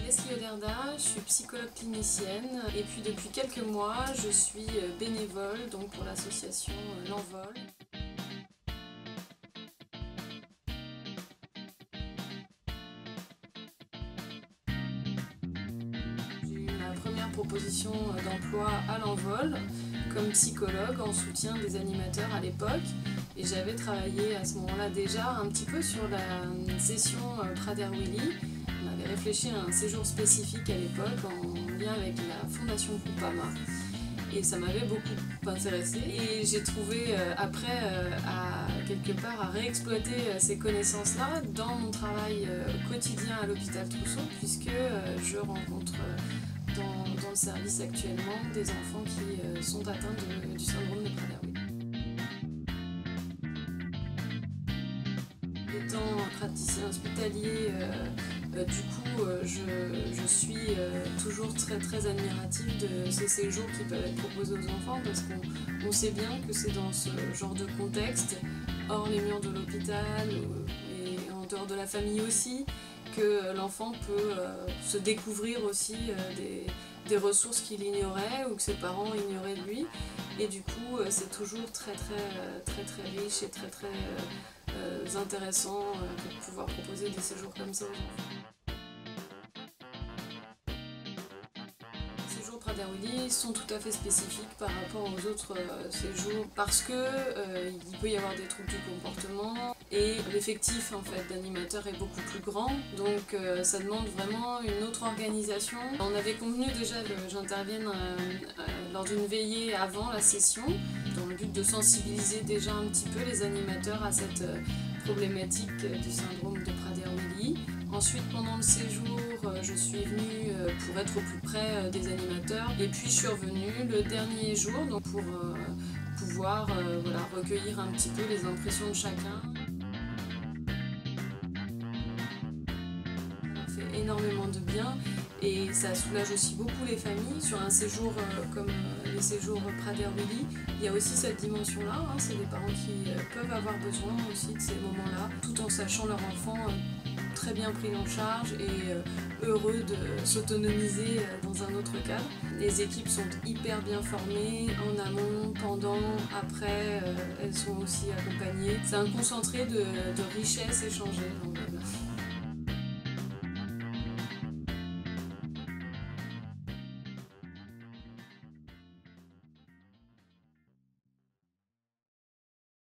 Leslie Oderda, je suis psychologue clinicienne et puis depuis quelques mois je suis bénévole donc pour l'association L'Envol. J'ai eu ma première proposition d'emploi à L'Envol comme psychologue en soutien des animateurs à l'époque et j'avais travaillé à ce moment-là déjà un petit peu sur la session Prader-Willi. On avait réfléchi à un séjour spécifique à l'époque en lien avec la fondation Groupama et ça m'avait beaucoup intéressée et j'ai trouvé après quelque part à réexploiter ces connaissances-là dans mon travail quotidien à l'hôpital Trousseau puisque je rencontre dans le service actuellement des enfants qui sont atteints du syndrome de Prader-Willi. Étant praticien hospitalier, je suis toujours très admirative de ces séjours qui peuvent être proposés aux enfants parce qu'on sait bien que c'est dans ce genre de contexte, hors les murs de l'hôpital et en dehors de la famille aussi, que l'enfant peut se découvrir aussi des ressources qu'il ignorait ou que ses parents ignoraient de lui. Et du coup, c'est toujours très riche et très intéressant de pouvoir proposer des séjours comme ça aux enfants. Les séjours Prader-Willi sont tout à fait spécifiques par rapport aux autres séjours parce que il peut y avoir des troubles du comportement et l'effectif en fait d'animateurs est beaucoup plus grand, donc ça demande vraiment une autre organisation. On avait convenu déjà que j'intervienne lors d'une veillée avant la session dans le but de sensibiliser déjà un petit peu les animateurs à cette problématique du syndrome de Prader-Willi. Ensuite, pendant le séjour, je suis venue pour être au plus près des animateurs et puis je suis revenue le dernier jour donc pour pouvoir recueillir un petit peu les impressions de chacun. Ça fait énormément de bien et ça soulage aussi beaucoup les familles. Sur un séjour comme les séjours Prader-Willi, il y a aussi cette dimension-là, hein, c'est des parents qui peuvent avoir besoin aussi de ces moments-là, tout en sachant leur enfant très bien pris en charge et heureux de s'autonomiser dans un autre cadre. Les équipes sont hyper bien formées, en amont, pendant, après, elles sont aussi accompagnées. C'est un concentré de richesses échangées.